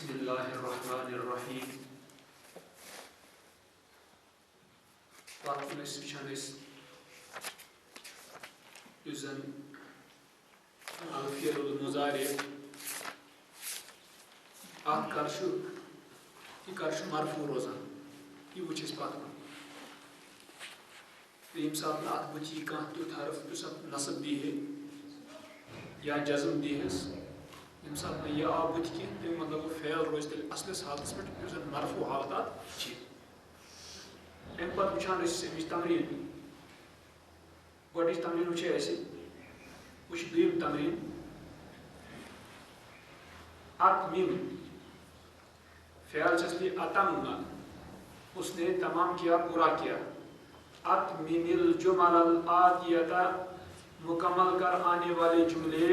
بسم اللہ الرحمن الرحیم. پتہٕ ٲسۍ وٕچھان أسۍ یُس زن الفعل المضارع اَتھ کر چھُ یہِ کر چھُ مرفوع روزان یہِ وٕچھ اَسہِ پتہٕ. تہٕ ییٚمہِ ساتہٕ نہٕ اَتھ بٕتھِ یی کانٛہہ تیُتھ حرف یُس اَتھ نصب دیٖہے یا جزم دیٖہس، ییٚمہِ ساتہٕ نہٕ یہِ آو بٕتھِ کینٛہہ تَمیُک مطلب گوٚو فعل روزِ تیٚلہِ اَصلِس حالتس پٮ۪ٹھ یُس زن مرفوع حالت اَتھ چھِ. اَمہِ پتہٕ وٕچھان أسۍ اَمِچ تمریٖن. گۄڈٕنِچ تمریٖن وٕچھے اَسہِ. وٕچھ دوٚیِم تمریٖن. اتمم فعل چھس لیے اتم، اس نے تمام کیا، پورا کیا. اتمم الجمل الآتیہ، مکمل کر آنے والے جملے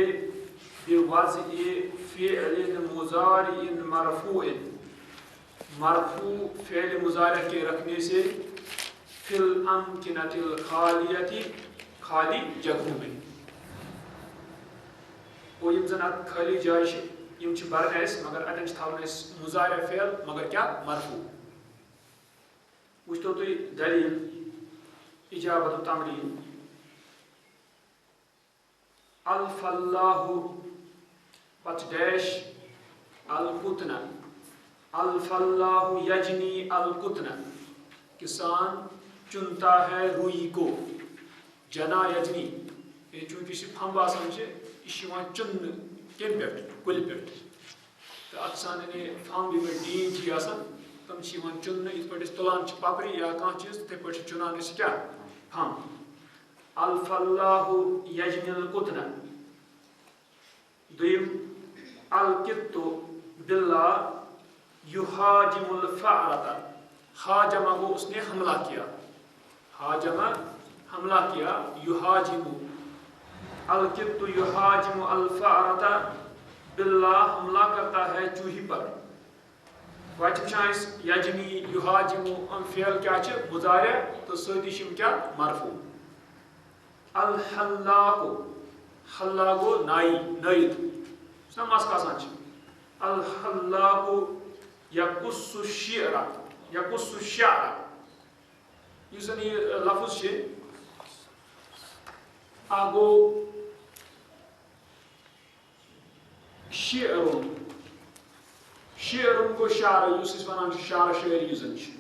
بوضع فعل مضارع مرفوع، مرفوع فعل مضارع کے رکھنے سے فی الامکنۃ الخالیۃ، خالی جگہوں میں. اور یم زن ات خالی جائے چھ یم چھ برن اس مگر اتن چھ تھاون اس مضارع فعل مگر کیا مرفوع. وچھتو تُہۍ دلیل اجابت تمرین. الف اللہ پتہ ڈیش القطن، الف اللہ یجنی القطن، کسان چنتا ہے روئی کو. جنا یجنی، یہ چونکہ یہ پھمب آسان چھ یہ چن کم پہ کل پہ تو اتسان پھمب یم ڈین چھ آسان تم چن یت پہ تلان پپری یا کھانا چیز تھے پہ چنان کیا پھمب. الف اللہ یجنی القطن. دویم القط باللہ یہاجم الفأرۃ، ہاجمہ کو اس نے حملہ کیا، ہاجمہ حملہ کیا. یہاجم القط یہاجم الفأرۃ باللہ حملہ کرتا ہے چوہی پر. وچ وچھان یجنی یہاجم فعل کیا چھ مضارع تو سۭتی چھِ کیا مرفوع. الحلاق، حلاق گو نائی نٲیِد چھُنہ مَسک آسان چھِ. الحلاق یقص الشعر، یقص الشعر یُس زن یہِ لفظ چھِ اکھ گوٚو شعرُن، شعرُن گوٚو شعر یُس أسۍ وَنان چھِ شعر شٲعری یُس زن چھِ.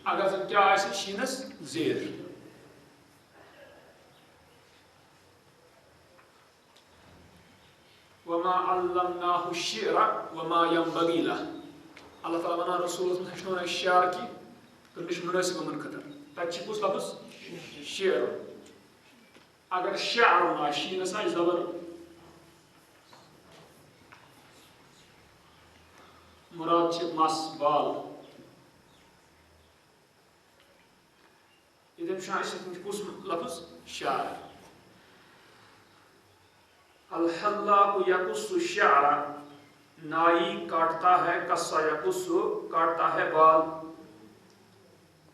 اگر زن کیٛاہ آسہِ شیٖنس زیر. وما علمناه الشعر وما ينبغي له. اللہ تعالیٰ ونان رسولس ہیٚچھنون اَسہِ شعر کی تہٕ نہ چھُ مُنٲسِب یِمن خٲطرٕ. تتہِ چھِ کُس لفظ شعر. اگر شعرُن آسہِ شیٖنس آسہِ زبر مراد چھِ مس بال. ییٚتٮ۪ن چھُ اَسہِ کُس لفظ شعر. الحلاق یقص الشعر، نائی کاٹتا ہے، قصہ یقص کاٹتا ہے بال.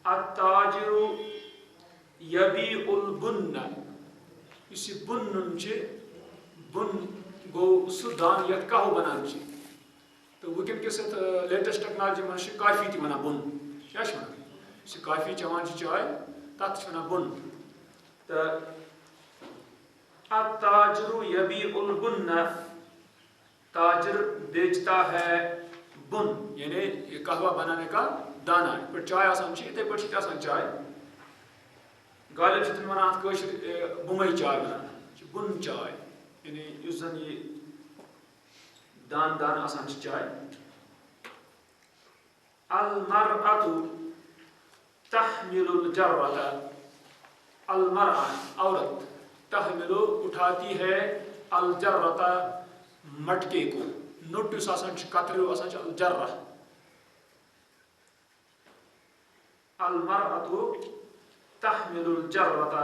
التاجر یبیع البن، یُس یہِ بُنُن چھِ، بُن گوٚو سُہ دان یتھ قہوٕ بنان چھِ. تہٕ وٕنکٮ۪ن کِس یتھ لیٹسٹ ٹیکنالجی منٛز چھِ کافی تہِ ونان بُن. کیٛاہ چھِ ونان؟ یُس یہِ کافی چٮ۪وان چھِ چاے تتھ چھِ ونان بُن. تہٕ التاجر یبیع البن، تاجر بیچتا ہے بن یعنی قہوہ بنانے کا دانہ. یتھ پٲٹھۍ چاے آسان چھِ یِتھے پٲٹھۍ چھِ آسان چاے. غالب چھِ تِم ونان اتھ کٲشِر بُمے چاے ونان، چھِ بُن چاے یعنی یُس زن یہِ دان دان آسان چھِ چاے. المرأة تحمل الجرۃ، المرأة عورت، تحمل اٹھاتی ہے، الجرۃ مٹکے کو. نوٹ یُس آسان چھُ قطریو آسان چھُ الجرہ. المرأة تحمل الجرۃ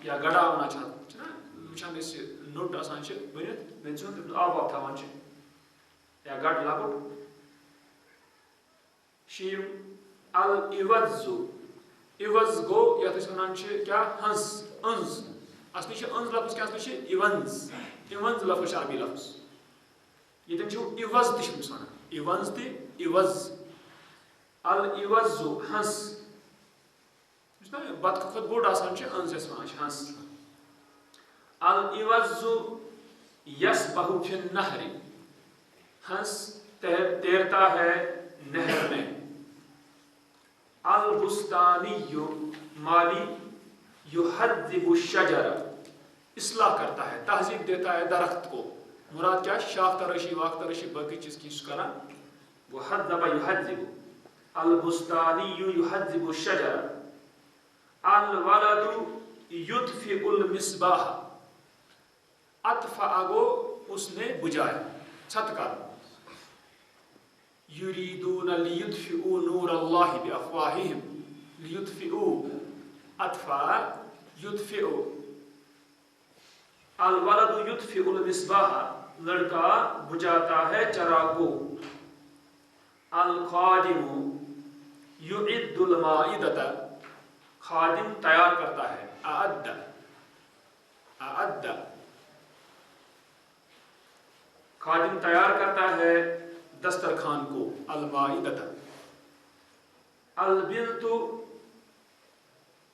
یا گڑاونا چھِ نا وٕچھان أسۍ نوٹ آسان چھِ بٔنِتھ میٚژِ ہُنٛد تَمیُک آب واب تھاوان چھِ یا گڑٕ لۄکُٹ. شیٖم العوض، عوض گوٚو یتھ أسۍ ونان چھِ کیٛاہ ہنٛز، أنٛز. اصلی چھِ أنٛز لفظ کیٛاہ اصلی چھِ اِونز، اِونز لفظ چھِ عربی لفظ. یتن چھو عوض تہ چھُ سنان عوض تہ عوض العوض ہنس بت کھۄتہٕ بوٚڑ آسان چھُ أنٛزِس منٛز ہنس العوض یسبح فی النہر ہنس تیرتا ہے نہر میں البستانی مالی یحذب الشجر اصلاح کرتا ہے تہذیب دیتا ہے درخت کو مراد کیا شاخ تراشی واخ تراشی باقی چیز کی کران وہ حذب یحذب البستانی یحذب الشجر الولد یطفئ المصباح اطفأ گو اس نے بجھایا چھت کا یریدون لیطفئوا نور اللہ بافواہہم لیطفئوا اطفأ یطفئ الولد یطفئ المصباح لڑکا بجھاتا ہے چراغ کو الخادم یعد المائدۃ خادم تیار کرتا ہے اعد خادم تیار کرتا ہے دسترخوان کو المائدۃ البنت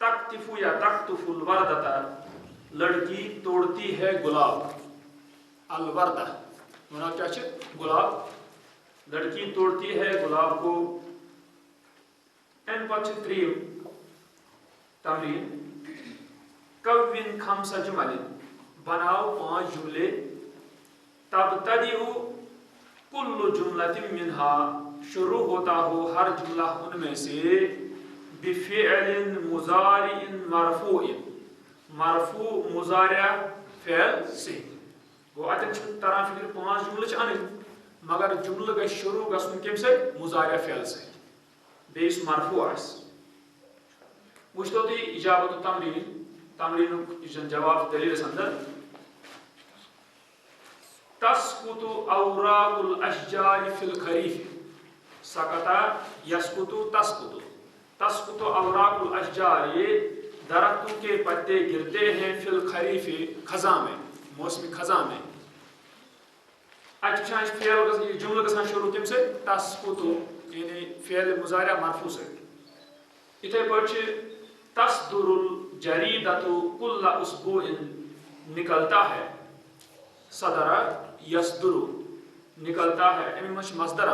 تقطف یا تقطف الوردۃ لڑکی توڑتی ہے گلاب الوردہ مراد کیا ہے گلاب لڑکی توڑتی ہے گلاب کو ان پتہ تریم تمرین کون خمس جمل بناؤ 5 جملے تبتدئ کل جملۃ منها شروع ہوتا ہو ہر جملہ ان میں سے بفعل مضارع مرفوع مرفوع مضارع فعل سے وہ اتن تران فکر 5 جملہ ان مگر جملہ گژھِ شروع گژھن کم سے مضارع فعل سے بیس مرفوع آس وچھتو تھی اجابت تمرین جواب دلیل اندر تسقط اوراق الاشجار فی الخریف سقط یسقط تسقط تسقط اوراق الاشجار درختوں کے پتے گرتے ہیں فی الخریف خزاں میں موسم خزاں میں اچھا فعل جملہ گژھان شروع کم سے تسقط یعنی فعل مضارع مرفوع سے اتھے پٲٹھۍ تصدر الجریدۃ کل اسبوع نکلتا ہے صدر یصدر نکلتا ہے امی مش مصدر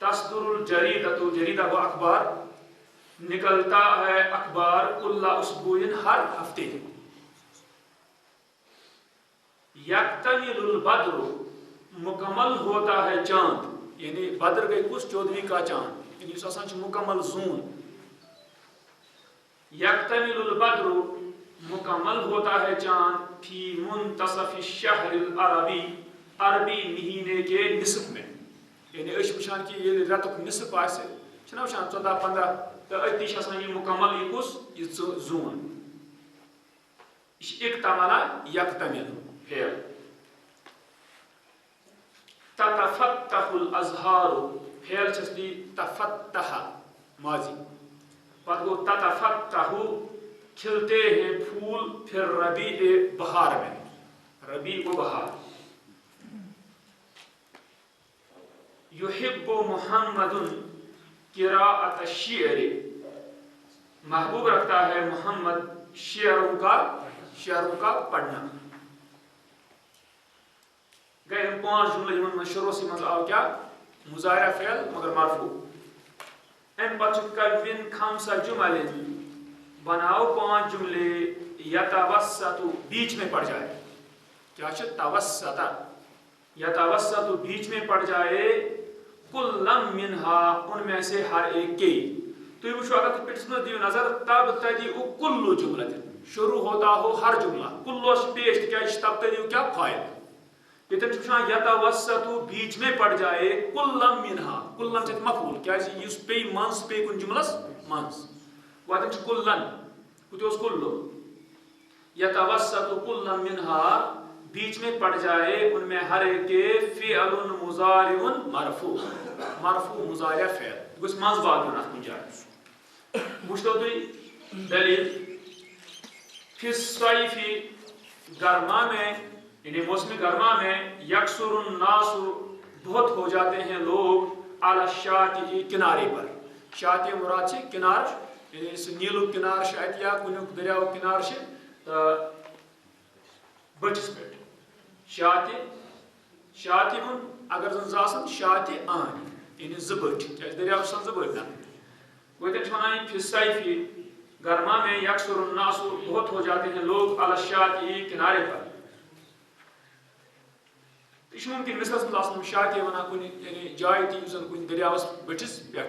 تصدر الجریدۃ جریدہ و اخبار نکلتا ہے اخبار کل اسبوع ہر ہفتے یکتمل البدر مکمل ہوتا ہے چاند یعنی بدر گئی کس 14ویں کا چاند یعنی اس آسان مکمل زون یکتمل البدر مکمل ہوتا ہے چاند فی منتصف الشہر العربی عربی مہینے کے نصف میں یعنی اس وچھان کی یہ رتک نصف آسے چھنا وچھان 14-15 تو اتی آسان یہ مکمل یہ کس یہ زون اکتمل یکتمل فعل تتفتح الازہار فعل چھسلی تفتح ماضی پتہ گو تتفتح کھلتے ہیں پھول پھر ربیع بہار میں ربیع و بہار یحب محمد قراءۃ الشعر محبوب رکھتا ہے محمد شعروں کا پڑھنا گئے 5 جملے یمن میں شروع سے آو کیا مضارع فعل مگر مرفوع ام پتہ کون خمس جمل بناؤ 5 جملے یتوسط بیچ میں پڑ جائے کیا توسط یتوسط بیچ میں پڑ جائے کلم منها ان میں سے ہر ایک کے تو وچھو اگر پٹس میں دیو نظر تبتدئ کل جملہ شروع ہوتا ہو ہر جملہ کلو پیش کیا تبتدئ کیا فاعل یتن چھان یتوسط بیچ میں پڑ جائے کلم منها کلم چھ مفعول کیا اس پے منس پے کن جملس منس واتن چھ کلن کتوس کلو یتوسط کلم منها بیچ میں پڑ جائے ان میں ہر ایک کے فعل مضارع مرفوع مرفوع مضارع فعل گوس منز باغ نہ کن جائے وچھتو تو دلیل فی الصیف گرما میں یعنی موسم گرما میں یکسر الناس بہت ہو جاتے ہیں لوگ علی الشاطئ کنارے پر. شاطئ مراد سے کنار نیلو کنار شاید یا کنیک دریاو کنار سے بٹس پہ شاطئ اگر زن زاسن شاطئ آن یعنی زبٹ دریاو سن زبٹ نا وہ تک ونان فی الصیف گرما میں یکسر الناس بہت ہو جاتے ہیں لوگ علی الشاطئ کنارے پر. یہ ممکن مصرس مز شاطئ ونان کن یعنی جائے تھی زن کن دریاوس بٹس پہ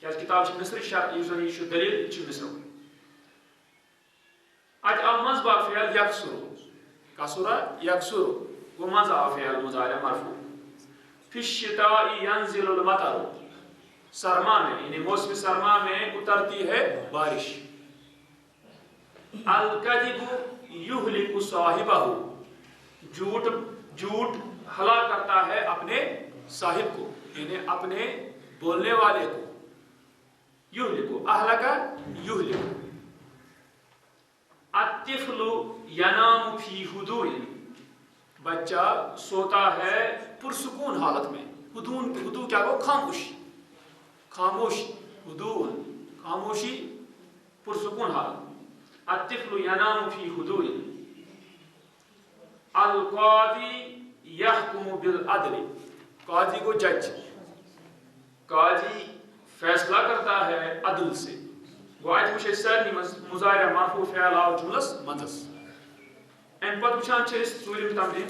کیا کتاب مصر زن یہ دلیل مصر ات آو مز باغ فعل یکسر کسرا یکسر وہ مز آو فعل مضارع مرفوع. فی الشتاء ینزل المطر سرما میں یعنی موسم سرما میں اترتی ہے بارش. الکذب یہلک صاحبہ جھوٹ ہلاک کرتا ہے اپنے صاحب کو یعنی اپنے بولنے والے کو. یہلک اہلک یہلک. الطفل ینام فی ہدوء بچہ سوتا ہے پرسکون حالت میں. ہدوء کیا گو خاموشی ہدوء خاموشی پرسکون حالت. الطفل ینام فی ہدوء. القاضی یحکم بالعدل قاضی کو جج قاضی فیصلہ کرتا ہے عدل سے. وائد وچ سارنی مضارع مرفوع فعل آو جملس مزس. ام پتہ وچھان چھ ژوٗرِم تمرین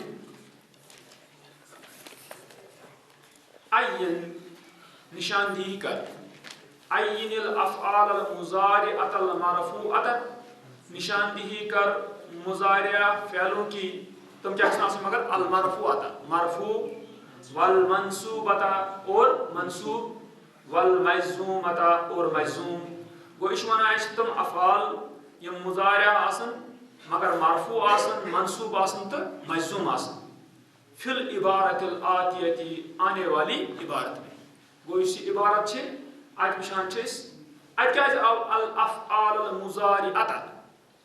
عین نشاندہی کر. عین الافعال المضارعۃ المرفوعۃ نشاندہی کر مضارع فعلوں کی تم کیا مگر المرفوعۃ مرفوع والمنصوبۃ اور منصوب والمجزومۃ اور مجزوم. گو یہ ونان تم افعال یم مضارع آسن مگر مرفوع آسن منصوب آسن تو مجزوم آسن فی العبارت الآتیتی آنے والی عبارت میں. گو اس عبارت چھ ات وچھان چھ ات کیا آو الافعال المضارعۃ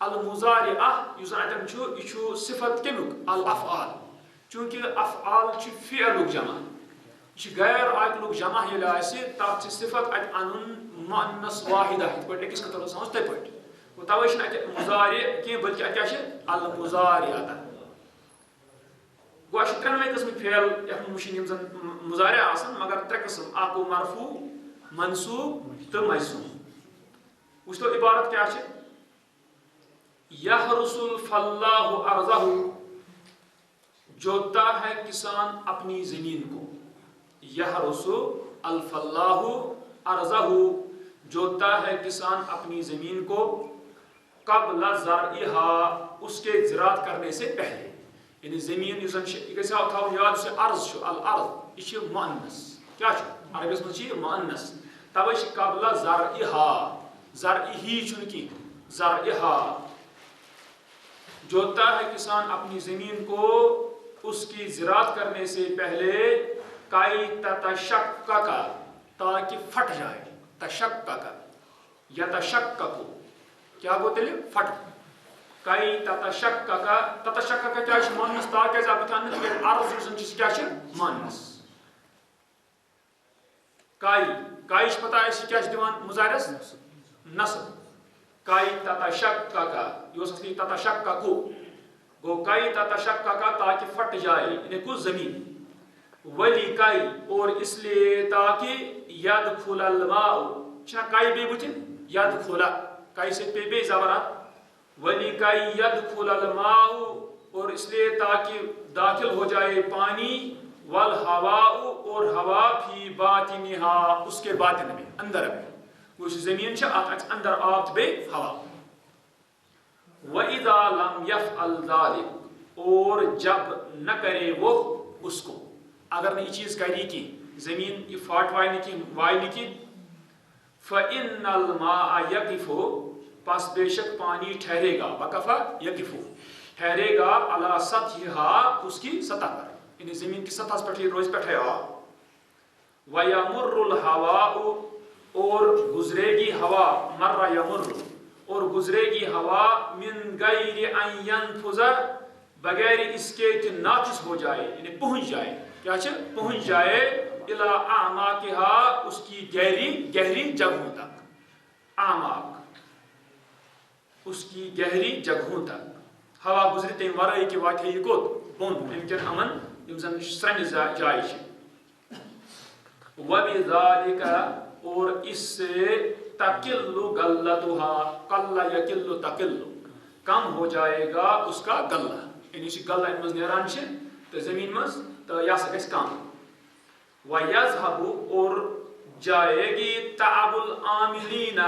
المضارعہ یس اتم یہ صفت کمیک الافعال چونکہ افعال فعلک جمع یہ غیر عاقلک جمع یل تک صفت ات ان مؤنث واحدہ ہت پہ اکس خطر سمجھ تہ پہ توے ات مضارع کی بلکہ ات کیا المضارعۃ. گو اچھے ترنوے قسم فعل یت مشین زن مضارع آسن مگر ترے قسم اکھ گو مرفوع منصوب تو مجزوم. وچھو عبارت کیا چھ یحرس الفلاح ارضہ جوتتا ہے کسان اپنی زمین کو. یحرس الفلاح ارضہ جوتتا ہے کسان اپنی زمین کو. قبل زرعہا اس کے زراعت کرنے سے پہلے یعنی زمین یاد سے ارض الارض یہ مؤنث کیا عربیس مجھ مؤنث توے قبل زرعہا زرعہی چونکہ زرعہا جوتتا ہے کسان اپنی زمین کو اس کی زراعت کرنے سے پہلے کائی تتشقق تاکہ پھٹ جائے. تشقق یتشقق کیا گو تیل پھٹ. کائی تتشقق تتشقق کیا مؤنث تاکہ ارض کیا مؤنث. کائی پتہ کیا دیوان مضارعس نصب. کائی تتشقق یہ تتشقق گو کائی تتشقق تاکہ پھٹ جائے یعنی کچھ زمین. ولی کائی اور اس لیے تاکہ یدخل الماء چھنا کائی بے بچن یدخل کائی سے پہ بے زبرات ولی کائی یدخل الماء اور اس لیے تاکہ داخل ہو جائے پانی والہواء اور ہوا فی باطنہا اس کے باطن میں اندر میں. اس زمین اندر آب بے ہوا. وَإِذَا لَمْ يَفْعَلْ ذَلِكَ اور جب نہ کرے وہ اس کو اگر نے یہ چیز کری کی زمین یہ فاٹ وائی کی فَإِنَّ الْمَاءَ يَقِفُ پس بے شک پانی ٹھہرے گا. وقف یقف ٹھہرے گا علی سطحہا اس کی سطح پر یعنی زمین کی سطح پر روز پہ آب. وَيَمُرُّ الْهَوَاءُ اور گزرے گی ہوا مر یمر اور گزرے گی ہوا من غیر ان ينفذ بغیر اس کے کہ ناقص ہو جائے یعنی پہنچ جائے کیا پہنچ جائے الی اعماقہا اس کی گہری جگہوں تک اعماق اس کی گہری جگہوں تک ہوا گزرے تم ورائے کہ واتہ یہ کوت بون امکن امن یم زن سرن جائے وبذالک اور اس سے تقل غلتها قل یقل تقل کم ہو جائے گا اس کا غلہ یعنی اس غلہ مز نیران تو زمین مز تو یہ سا گژھِ کم وَيَذْهَبُ اور جائے گی تعب العاملین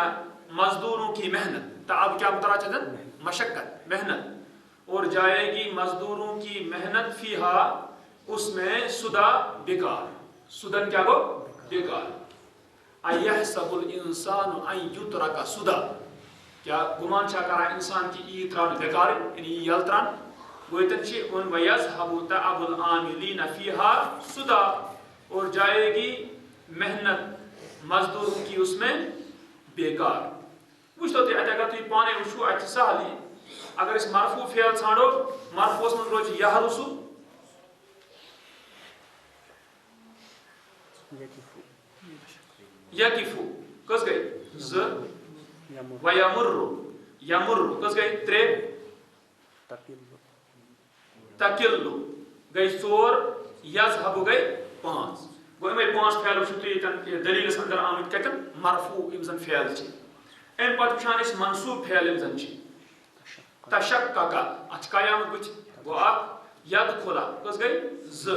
مزدوروں کی محنت تعب کیا متراجع مشقت محنت اور جائے گی مزدوروں کی محنت فیہا اس میں سدا بیکار سدن کیا گو بیکار ایحسب الانسان ان یترک سدا کیا گمان چھا کرا انسان کی ای تران بیکار یعنی یل تران گویتن چی ان وَيَذْهَبُ تَعَبُ الْعَامِلِينَ فِيهَا سُدَى اور جائے گی محنت مزدوروں کی اس میں بیکار وچھ تو اگر تو پانے وچھو اچھ سہلی اگر اس مرفوع فعل ژھانڈو مرفوعس من روز یحرسو یقفو کس گئی ز ویمرو یمرو کس گئی ترے تقلو گئی ژور یذهب گئی پانچ گو امی پانچ فعل وچھو تو یہ دلیلس اندر آمد کتن مرفوع یم زن فعل چھ ام پتہ وچھان اس منصوب فعل یم زن چھ تشکک اتھ قیامت وچ گو اک یدخلا کس گئی ز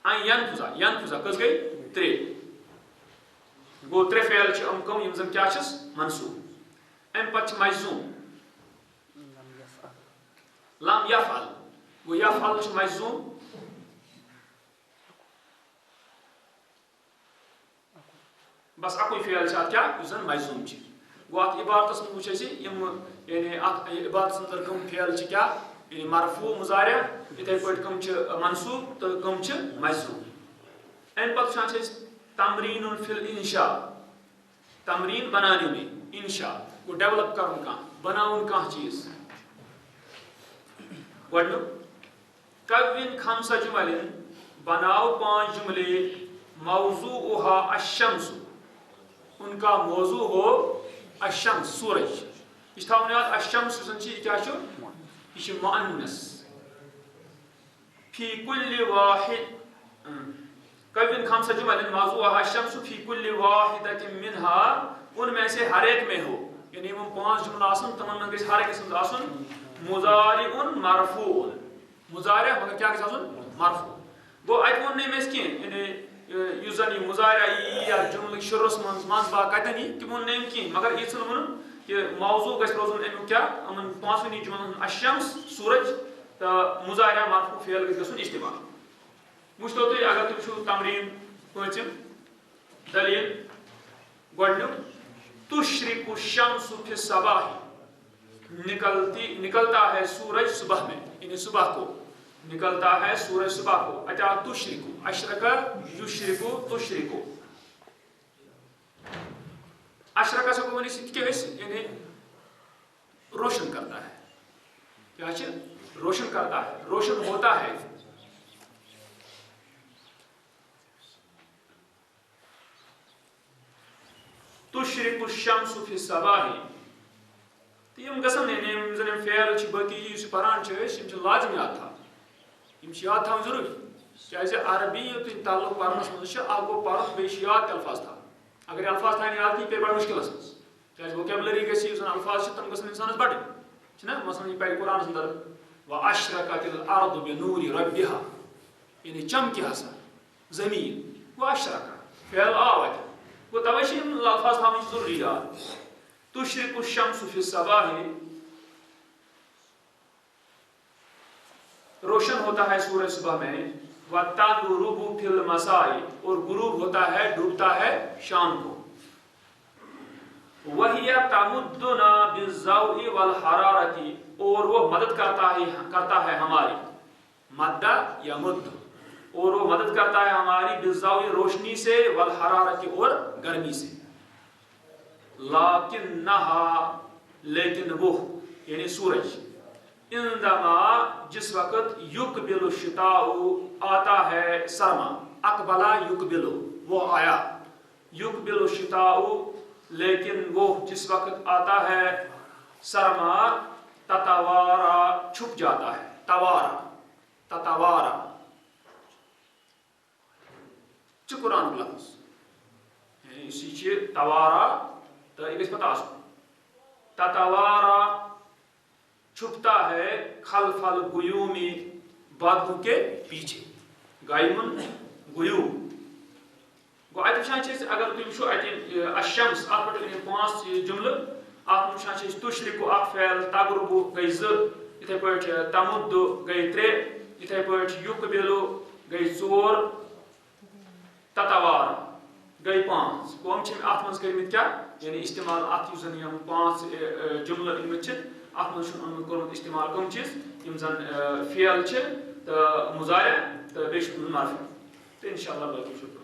ان ینفذا کس گئی ترے گو ترے فعل چھ ام کم یم زن کیا چھس منصوب ام پتہ چھ مجزوم لم یفعل گو یفعل چھ مجزوم بس اکوئی فعل چھ کیا یس زن مجزوم چھ گو ات عبارتس من وچھ اسی یم یعنی ات عبارتس اندر کم فعل چھ کیا یعنی مرفوع مضارع اتھے پٲٹھۍ کم چھ منصوب تو کم چھ مجزوم ام پتہ وچھان چھ تمرین فی الانشاء تمرین بنانے میں انشاء کو ڈیولپ کرن کانٛہہ بناون کانٛہہ چیز گۄڈنیُک کون خمسہ جمل بناؤ پانچ جملے موضوعها الشمس ان کا موضوع ہو الشمس سورج یہ تھاؤن یاد الشمس یہ کیا یہ مؤنث فی کل واحد کون خمسہ جمل موضوعها الشمس فی کل واحدۃ منها ان میں سے ہر ایک میں ہو یعنی وہ پانچ جملے آسن تمن میں ہر ایک قسم آسن مضارع مرفوع مضارع مگر کیا گژھِ آسُن مرفوع گو اتہ وون نہٕ أمۍ کینٛہہ یعنی یُس زن یہ مضارع یا جملہ شروعس منٛز با کتن یی تِمو نہٕ أمۍ کینٛہہ مگر یہِ ژھٕن ووٚنُن کہ موضوع گژھِ روزُن امیُک کیٛاہ یِمن پانٛژوٕنی جملن ہُنٛد الشمس سورج تہٕ مضارع مرفوع فعل گژھِ گژھُن استعمال وٕچھتو تُہۍ اگر تُہۍ وٕچھِو تمریٖن پٲنٛژِم دلیٖل گۄڈنیُک تشرق الشمس فی الصباح نکلتا ہے سورج صبح میں یعنی صبح کو نکلتا ہے سورج صبح کو اچھا تشرقو اشرقہ یشرقو تشرقو اشرقہ سے کو کیا یعنی روشن کرتا ہے کیا روشن کرتا ہے روشن ہوتا ہے تشرق الشمس فی الصباح یم گژھن یم زن فعل چھ باقی یُس پران چھ یم چھ لازمیات تھا یم چھ یاد تھاون ضروری کیازِ عربی یوت تعلق پرنس منٛز چھ اکھ گوٚو پرُن بیٚیہِ چھ یاد تہِ الفاظ تھاوٕنۍ اگر الفاظ تھاونہِ یاد کینٛہہ پیٚیہِ بڑٕ مُشکلس منٛز کیازِ ووکیبلری گژھِ یُس زن الفاظ چھ تِم گژھن انسانس بڑٕنۍ چھنا مثلاً یہ پرِ قرآنس اندر واشرقت الارض بنور ربها یعنی چمکہِ ہسا زمین گوٚو اشرقہ فعل آو اتہِ گوٚو توے چھ یم الفاظ تھاوٕنۍ ضروری یاد تشرق الشمس فی الصباح روشن ہوتا ہے سورج صبح میں وَتَغْرُبُ فِي الْمَسَاءِ اور غروب ہوتا ہے ڈوبتا ہے شام کو وَهِيَ تَمُدُّنَا بِالضَّوْءِ وَالْحَرَارَةِ اور وہ مدد کرتا ہے ہماری مدہ یا مد اور وہ مدد کرتا ہے ہماری بالضوء روشنی سے والحرارة اور گرمی سے لیکن وہ یعنی سورج اندما جس وقت یقبل الشتاء آتا ہے سرما، اقبلا یقبلو وہ آیا، یقبل الشتاء لیکن وہ جس وقت آتا ہے سرما، تتوارا چھپ جاتا ہے، توارا تتوارا قرآن لفظ اسی توارا تو یہ گژھِ پتہ آسُن، تتوارا چھپتا ہے خلف الغیومی بادلوں کے پیچھے، غیمن غیوم گو اتہ وچھان اگر تُہۍ وٕچھو اتہ الشمس اتھ پٮ۪ٹھ پانٛژھ جملہٕ اتھ وٕچھان چھِ تشرق اکھ فعل، تغرب گٔے 2، یِتھے پٲٹھۍ تمد گٔے 3، یِتھے پٲٹھۍ یقبل گٔے 4، تتوار گٔے 5 گوٚو چھِ اتھ منٛز کٔرمٕتۍ کیٛاہ یعنی استعمال اتھ یُس زن یِم 5 جملہٕ أنمٕتۍ چھِ اتھ منٛز چھُنہٕ اوٚنمُت کوٚرمُت استعمال کٕم چیٖز یِم زن فعل چھِ تہٕ مضارع تہٕ بیٚیہِ چھُ اوٚنمُت مرفوع تہٕ انشاء اللہ باقی شکر